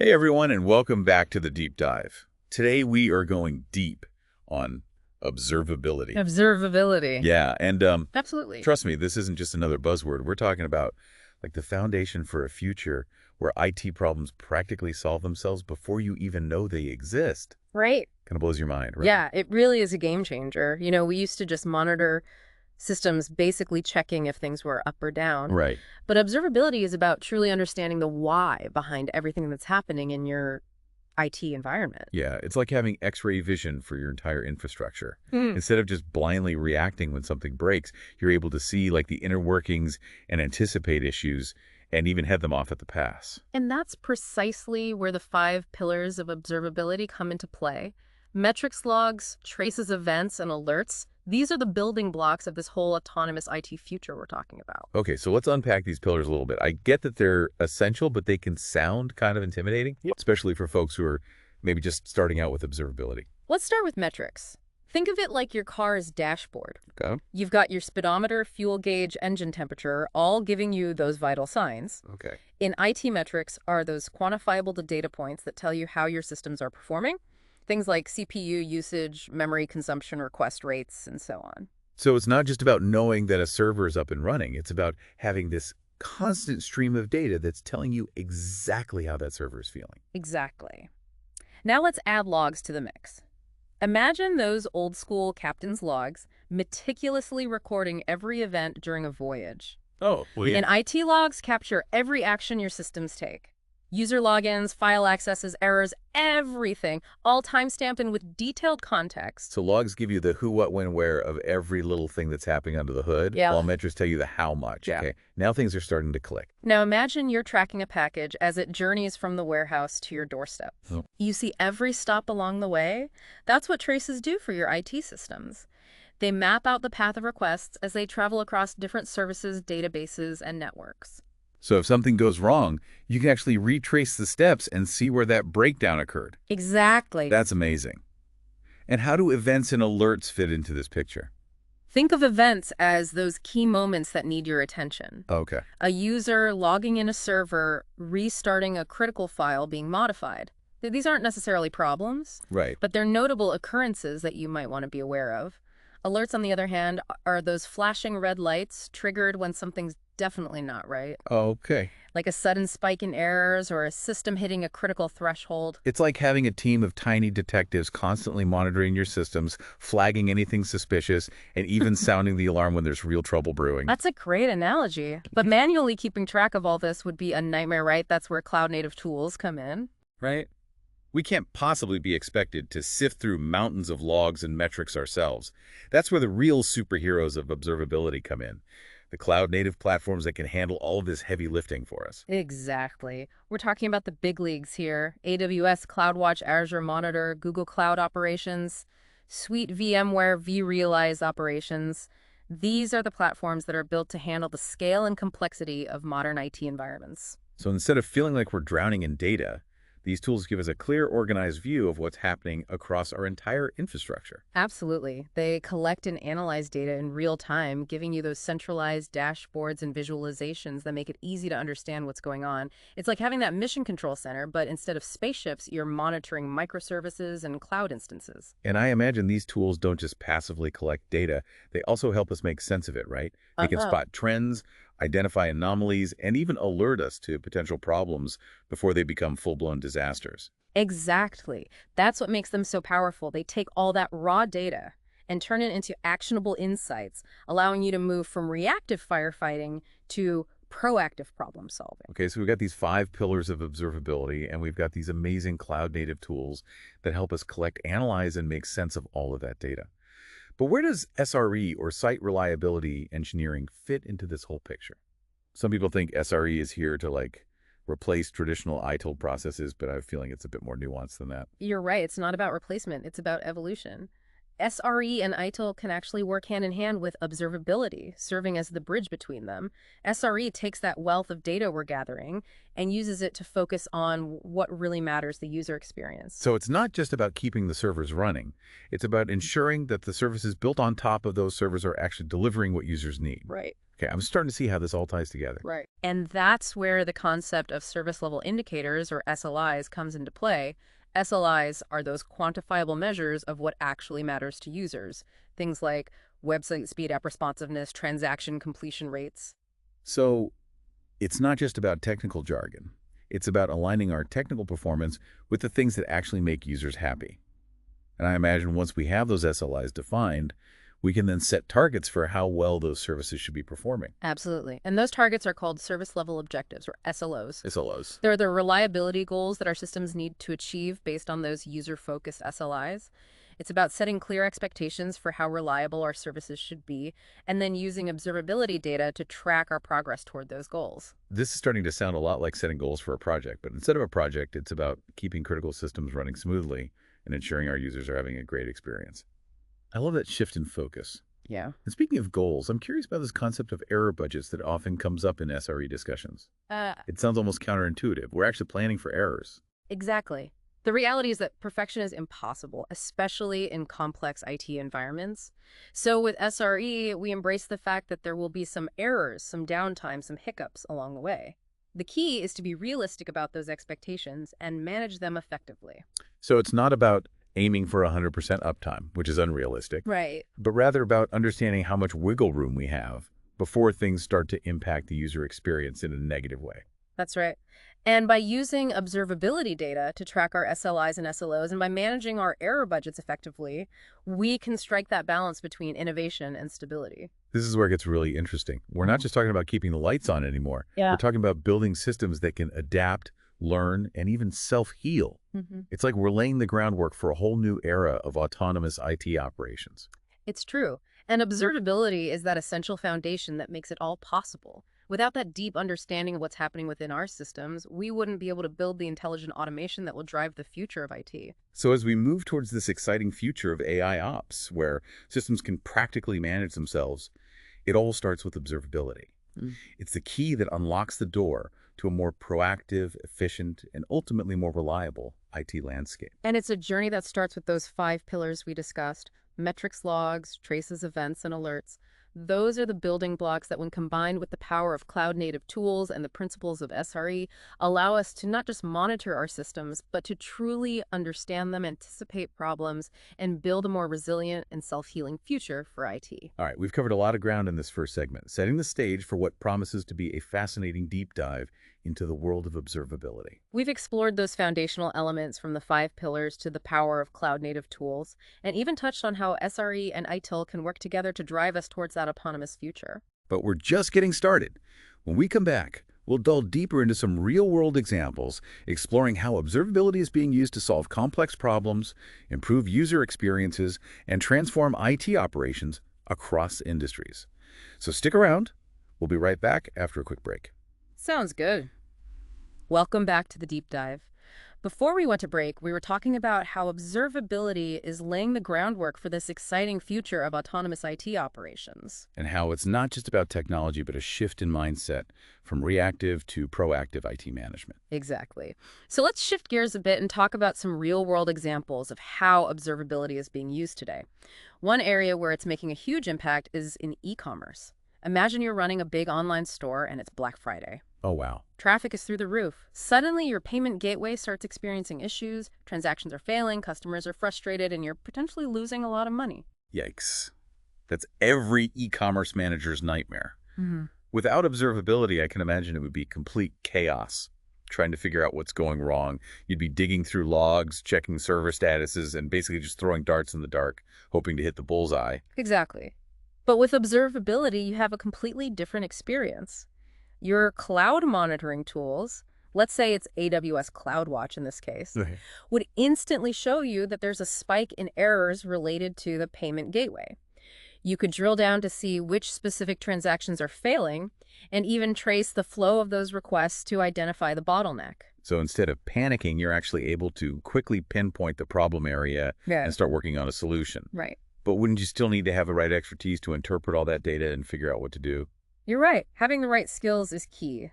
Hey everyone, and welcome back to the deep dive. Today we are going deep on observability. Observability. Yeah, and Absolutely. trust me, this isn't just another buzzword. We're talking about like the foundation for a future where IT problems practically solve themselves before you even know they exist. Right. Kind of blows your mind, right? Yeah, it really is a game changer. We used to just monitor systems basically checking if things were up or down. Right. But observability is about truly understanding the why behind everything that's happening in your IT environment. Yeah, it's like having X-ray vision for your entire infrastructure. Mm. Instead of just blindly reacting when something breaks, you're able to see like the inner workings and anticipate issues and even head them off at the pass. And that's precisely where the 5 pillars of observability come into play. Metrics logs, traces events, and alerts. These are the building blocks of this whole autonomous IT future we're talking about. Okay, so let's unpack these pillars a little bit. I get that they're essential, but they can sound kind of intimidating, especially for folks who are maybe just starting out with observability. Let's start with metrics. Think of it like your car's dashboard. Okay. You've got your speedometer, fuel gauge, engine temperature, all giving you those vital signs. Okay. In IT, metrics are those quantifiable data points that tell you how your systems are performing. Things like CPU usage, memory consumption, request rates, and so on. So it's not just about knowing that a server is up and running. It's about having this constant stream of data that's telling you exactly how that server is feeling. Exactly. Now let's add logs to the mix. Imagine those old school captain's logs meticulously recording every event during a voyage. Oh, well, yeah. And IT logs capture every action your systems take. User logins, file accesses, errors, everything, all time-stamped and with detailed context. So logs give you the who, what, when, where of every little thing that's happening under the hood, Yeah. while metrics tell you the how much. Yeah. Okay. Now things are starting to click. Now imagine you're tracking a package as it journeys from the warehouse to your doorstep. Oh. You see every stop along the way. That's what traces do for your IT systems. They map out the path of requests as they travel across different services, databases, and networks. So if something goes wrong, you can actually retrace the steps and see where that breakdown occurred. Exactly. That's amazing. And how do events and alerts fit into this picture? Think of events as those key moments that need your attention. Okay. A user logging in a server, restarting a critical file being modified. These aren't necessarily problems, Right. but they're notable occurrences that you might want to be aware of. Alerts, on the other hand, are those flashing red lights triggered when something's definitely not right, Okay. like a sudden spike in errors or a system hitting a critical threshold. It's like having a team of tiny detectives constantly monitoring your systems, flagging anything suspicious, and even sounding the alarm when there's real trouble brewing. That's a great analogy. But manually keeping track of all this would be a nightmare, right? That's where cloud-native tools come in. Right? We can't possibly be expected to sift through mountains of logs and metrics ourselves. That's where the real superheroes of observability come in. The cloud-native platforms that can handle all of this heavy lifting for us. Exactly. We're talking about the big leagues here. AWS, CloudWatch, Azure Monitor, Google Cloud Operations, Suite VMware, vRealize Operations. These are the platforms that are built to handle the scale and complexity of modern IT environments. So instead of feeling like we're drowning in data, these tools give us a clear, organized view of what's happening across our entire infrastructure. Absolutely. They collect and analyze data in real time, giving you those centralized dashboards and visualizations that make it easy to understand what's going on. It's like having that mission control center, but instead of spaceships, you're monitoring microservices and cloud instances. And I imagine these tools don't just passively collect data, they also help us make sense of it, right? They can spot trends, identify anomalies, and even alert us to potential problems before they become full-blown disasters. Exactly. That's what makes them so powerful. They take all that raw data and turn it into actionable insights, allowing you to move from reactive firefighting to proactive problem solving. Okay, so we've got these 5 pillars of observability, and we've got these amazing cloud-native tools that help us collect, analyze, and make sense of all of that data. But where does SRE, or site reliability engineering, fit into this whole picture? Some people think SRE is here to like replace traditional ITIL processes, but I have a feeling it's a bit more nuanced than that. You're right. It's not about replacement. It's about evolution. SRE and ITIL can actually work hand in hand with observability, serving as the bridge between them. SRE takes that wealth of data we're gathering and uses it to focus on what really matters, the user experience. So it's not just about keeping the servers running. It's about ensuring that the services built on top of those servers are actually delivering what users need. Right. Okay, I'm starting to see how this all ties together. Right. And that's where the concept of service level indicators, or SLIs, comes into play. SLIs are those quantifiable measures of what actually matters to users. Things like website speed, app responsiveness, transaction completion rates. So it's not just about technical jargon. It's about aligning our technical performance with the things that actually make users happy. And I imagine once we have those SLIs defined, we can then set targets for how well those services should be performing. Absolutely. And those targets are called service level objectives, or SLOs. SLOs. They're the reliability goals that our systems need to achieve based on those user-focused SLIs. It's about setting clear expectations for how reliable our services should be, and then using observability data to track our progress toward those goals. This is starting to sound a lot like setting goals for a project, but instead of a project, it's about keeping critical systems running smoothly and ensuring our users are having a great experience. I love that shift in focus. Yeah. And speaking of goals, I'm curious about this concept of error budgets that often comes up in SRE discussions. It sounds almost counterintuitive. We're actually planning for errors. Exactly. The reality is that perfection is impossible, especially in complex IT environments. So with SRE, we embrace the fact that there will be some errors, some downtime, some hiccups along the way. The key is to be realistic about those expectations and manage them effectively. So it's not about aiming for 100% uptime, which is unrealistic, Right. but rather about understanding how much wiggle room we have before things start to impact the user experience in a negative way. That's right. And by using observability data to track our SLIs and SLOs, and by managing our error budgets effectively, we can strike that balance between innovation and stability. This is where it gets really interesting. We're not just talking about keeping the lights on anymore. Yeah. We're talking about building systems that can adapt, learn, and even self-heal. It's like we're laying the groundwork for a whole new era of autonomous IT operations. It's true. And observability is that essential foundation that makes it all possible. Without that deep understanding of what's happening within our systems, we wouldn't be able to build the intelligent automation that will drive the future of IT. So as we move towards this exciting future of AIOps, where systems can practically manage themselves, it all starts with observability. It's the key that unlocks the door to a more proactive, efficient, and ultimately more reliable IT landscape. And it's a journey that starts with those 5 pillars we discussed: metrics, logs, traces, events, and alerts. Those are the building blocks that, when combined with the power of cloud-native tools and the principles of SRE, allow us to not just monitor our systems, but to truly understand them, anticipate problems, and build a more resilient and self-healing future for IT. All right, we've covered a lot of ground in this first segment, setting the stage for what promises to be a fascinating deep dive into the world of observability. We've explored those foundational elements, from the 5 pillars to the power of cloud-native tools, and even touched on how SRE and ITIL can work together to drive us towards that autonomous future. But we're just getting started. When we come back, we'll delve deeper into some real-world examples, exploring how observability is being used to solve complex problems, improve user experiences, and transform IT operations across industries. So stick around. We'll be right back after a quick break. Sounds good. Welcome back to the deep dive. Before we went to break, we were talking about how observability is laying the groundwork for this exciting future of autonomous IT operations. And how it's not just about technology, but a shift in mindset from reactive to proactive IT management. Exactly. So let's shift gears a bit and talk about some real-world examples of how observability is being used today. One area where it's making a huge impact is in e-commerce. Imagine you're running a big online store and it's Black Friday. Oh, wow. Traffic is through the roof. Suddenly, your payment gateway starts experiencing issues, transactions are failing, customers are frustrated, and you're potentially losing a lot of money. Yikes. That's every e-commerce manager's nightmare. Without observability, I can imagine it would be complete chaos. Trying to figure out what's going wrong. You'd be digging through logs, checking server statuses, and basically just throwing darts in the dark, hoping to hit the bullseye. Exactly. But with observability, you have a completely different experience. Your cloud monitoring tools, let's say it's AWS CloudWatch in this case, would instantly show you that there's a spike in errors related to the payment gateway. You could drill down to see which specific transactions are failing and even trace the flow of those requests to identify the bottleneck. So instead of panicking, you're actually able to quickly pinpoint the problem area and start working on a solution. Right. But wouldn't you still need to have the right expertise to interpret all that data and figure out what to do? You're right. Having the right skills is key.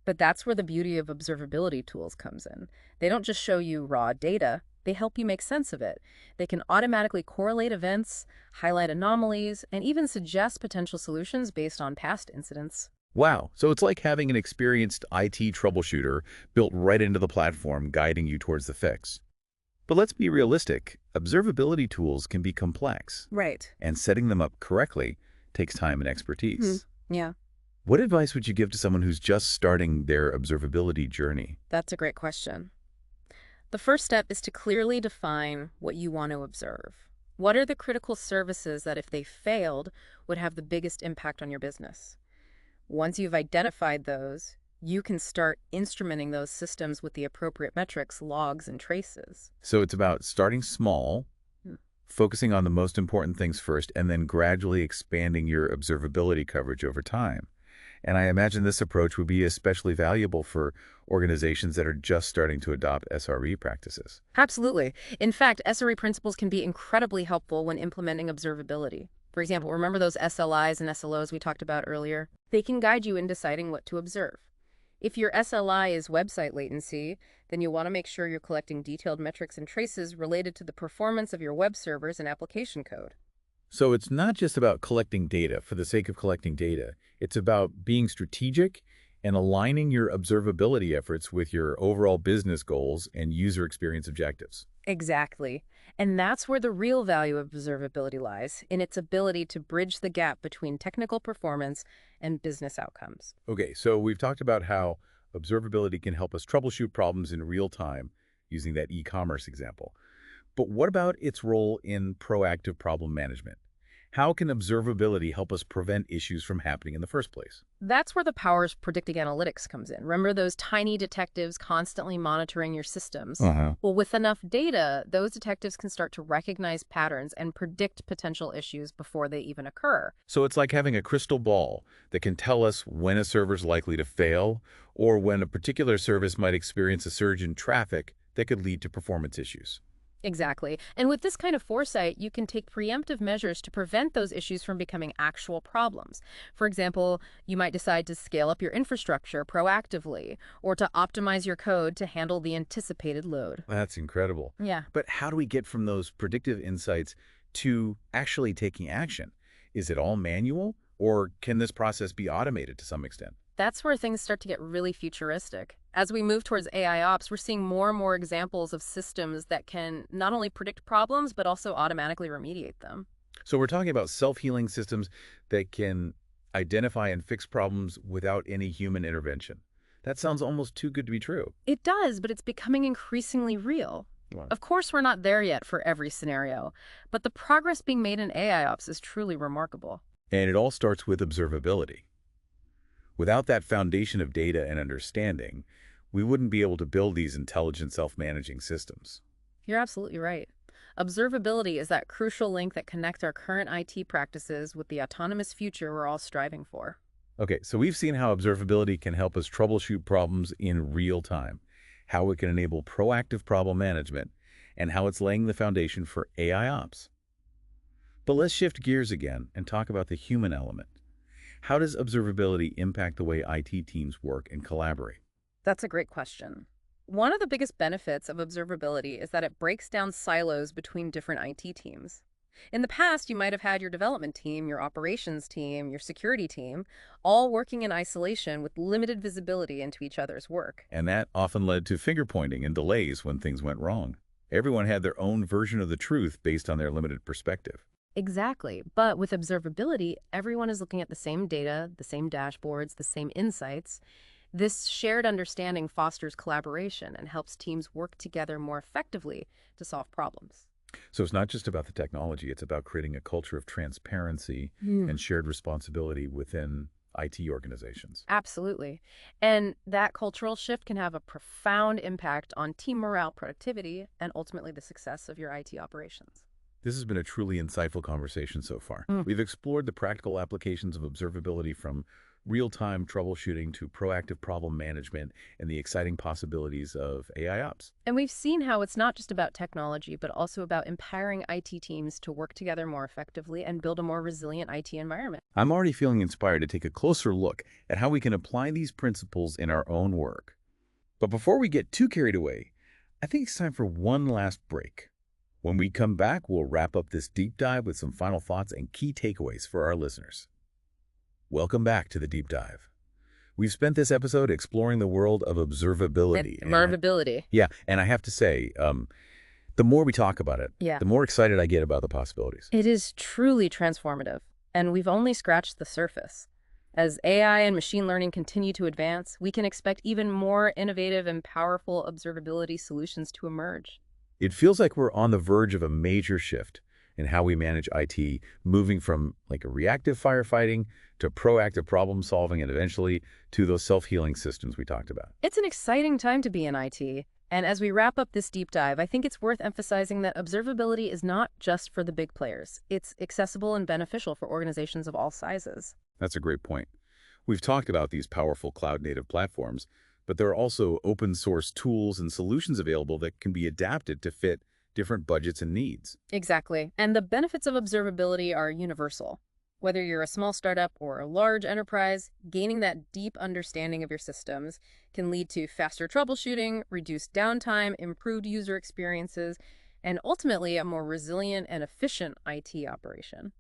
But that's where the beauty of observability tools comes in. They don't just show you raw data, they help you make sense of it. They can automatically correlate events, highlight anomalies, and even suggest potential solutions based on past incidents. Wow, so it's like having an experienced IT troubleshooter built right into the platform guiding you towards the fix. But let's be realistic. Observability tools can be complex, Right. and setting them up correctly takes time and Hmm. expertise. Yeah, What advice would you give to someone who's just starting their observability journey? that's a great question. The first step is to clearly define what you want to observe. What are the critical services that, if they failed, would have the biggest impact on your business? Once you've identified those, you can start instrumenting those systems with the appropriate metrics, logs, and traces. So it's about starting small, Hmm. focusing on the most important things first, and then gradually expanding your observability coverage over time. And I imagine this approach would be especially valuable for organizations that are just starting to adopt SRE practices. Absolutely. In fact, SRE principles can be incredibly helpful when implementing observability. For example, remember those SLIs and SLOs we talked about earlier? They can guide you in deciding what to observe. If your SLI is website latency, then you'll want to make sure you're collecting detailed metrics and traces related to the performance of your web servers and application code. So it's not just about collecting data for the sake of collecting data. It's about being strategic and aligning your observability efforts with your overall business goals and user experience objectives. Exactly. And that's where the real value of observability lies, in its ability to bridge the gap between technical performance and business outcomes. Okay, so we've talked about how observability can help us troubleshoot problems in real time using that e-commerce example. But what about its role in proactive problem management? How can observability help us prevent issues from happening in the first place? That's where the power of predictive analytics comes in. Remember those tiny detectives constantly monitoring your systems? Uh-huh. Well, with enough data, those detectives can start to recognize patterns and predict potential issues before they even occur. So it's like having a crystal ball that can tell us when a server's likely to fail or when a particular service might experience a surge in traffic that could lead to performance issues. Exactly. And with this kind of foresight, you can take preemptive measures to prevent those issues from becoming actual problems. For example, you might decide to scale up your infrastructure proactively or to optimize your code to handle the anticipated load. That's incredible. Yeah. But how do we get from those predictive insights to actually taking action? Is it all manual, or can this process be automated to some extent? That's where things start to get really futuristic. As we move towards AIOps, we're seeing more and more examples of systems that can not only predict problems, but also automatically remediate them. So we're talking about self-healing systems that can identify and fix problems without any human intervention. That sounds almost too good to be true. It does, but it's becoming increasingly real. Wow. Of course, we're not there yet for every scenario, but the progress being made in AIOps is truly remarkable. And it all starts with observability. Without that foundation of data and understanding, we wouldn't be able to build these intelligent self-managing systems. You're absolutely right. Observability is that crucial link that connects our current IT practices with the autonomous future we're all striving for. Okay, so we've seen how observability can help us troubleshoot problems in real time, how it can enable proactive problem management, and how it's laying the foundation for AIOps. But let's shift gears again and talk about the human element. How does observability impact the way IT teams work and collaborate? That's a great question. One of the biggest benefits of observability is that it breaks down silos between different IT teams. In the past, you might have had your development team, your operations team, your security team, all working in isolation with limited visibility into each other's work. And that often led to finger-pointing and delays when things went wrong. Everyone had their own version of the truth based on their limited perspective. Exactly. But with observability, everyone is looking at the same data, the same dashboards, the same insights. This shared understanding fosters collaboration and helps teams work together more effectively to solve problems. So it's not just about the technology, it's about creating a culture of transparency and shared responsibility within IT organizations. Absolutely. And that cultural shift can have a profound impact on team morale, productivity, and ultimately the success of your IT operations. This has been a truly insightful conversation so far. Mm. We've explored the practical applications of observability from real-time troubleshooting to proactive problem management and the exciting possibilities of AIOps. And we've seen how it's not just about technology, but also about empowering IT teams to work together more effectively and build a more resilient IT environment. I'm already feeling inspired to take a closer look at how we can apply these principles in our own work. But before we get too carried away, I think it's time for one last break. When we come back, we'll wrap up this deep dive with some final thoughts and key takeaways for our listeners. Welcome back to the deep dive. We've spent this episode exploring the world of observability. Observability. And I have to say, the more we talk about it, Yeah. the more excited I get about the possibilities. It is truly transformative, and we've only scratched the surface. As AI and machine learning continue to advance, we can expect even more innovative and powerful observability solutions to emerge. It feels like we're on the verge of a major shift in how we manage IT, moving from like a reactive firefighting to proactive problem solving and eventually to those self-healing systems we talked about. It's an exciting time to be in IT. And as we wrap up this deep dive, I think it's worth emphasizing that observability is not just for the big players. It's accessible and beneficial for organizations of all sizes. That's a great point. We've talked about these powerful cloud-native platforms, but there are also open-source tools and solutions available that can be adapted to fit different budgets and needs. Exactly. And the benefits of observability are universal. Whether you're a small startup or a large enterprise, gaining that deep understanding of your systems can lead to faster troubleshooting, reduced downtime, improved user experiences, and ultimately a more resilient and efficient IT operation.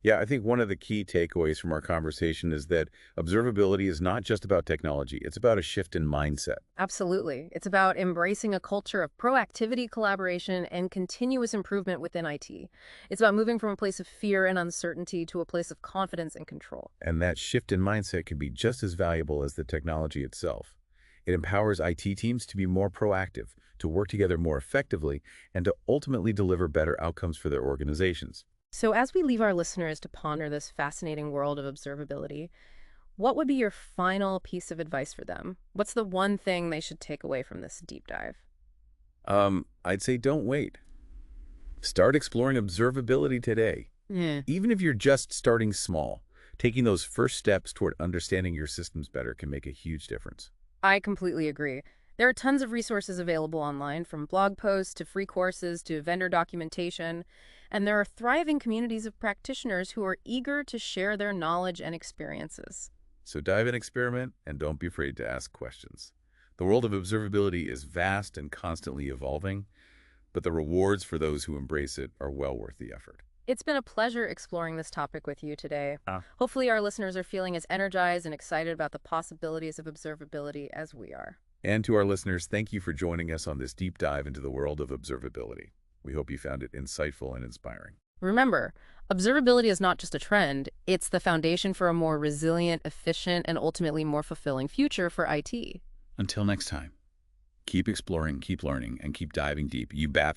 Yeah, I think one of the key takeaways from our conversation is that observability is not just about technology. It's about a shift in mindset. Absolutely. It's about embracing a culture of proactivity, collaboration, and continuous improvement within IT. It's about moving from a place of fear and uncertainty to a place of confidence and control. And that shift in mindset can be just as valuable as the technology itself. It empowers IT teams to be more proactive, to work together more effectively, and to ultimately deliver better outcomes for their organizations. So as we leave our listeners to ponder this fascinating world of observability, what would be your final piece of advice for them? What's the one thing they should take away from this deep dive? I'd say don't wait. Start exploring observability today. Yeah. Even if you're just starting small, taking those first steps toward understanding your systems better can make a huge difference. I completely agree. There are tons of resources available online, from blog posts to free courses to vendor documentation, and there are thriving communities of practitioners who are eager to share their knowledge and experiences. So dive in, experiment, and don't be afraid to ask questions. The world of observability is vast and constantly evolving, but the rewards for those who embrace it are well worth the effort. It's been a pleasure exploring this topic with you today. Hopefully our listeners are feeling as energized and excited about the possibilities of observability as we are. And to our listeners, thank you for joining us on this deep dive into the world of observability. We hope you found it insightful and inspiring. Remember, observability is not just a trend, it's the foundation for a more resilient, efficient, and ultimately more fulfilling future for IT. Until next time, keep exploring, keep learning, and keep diving deep. You bet.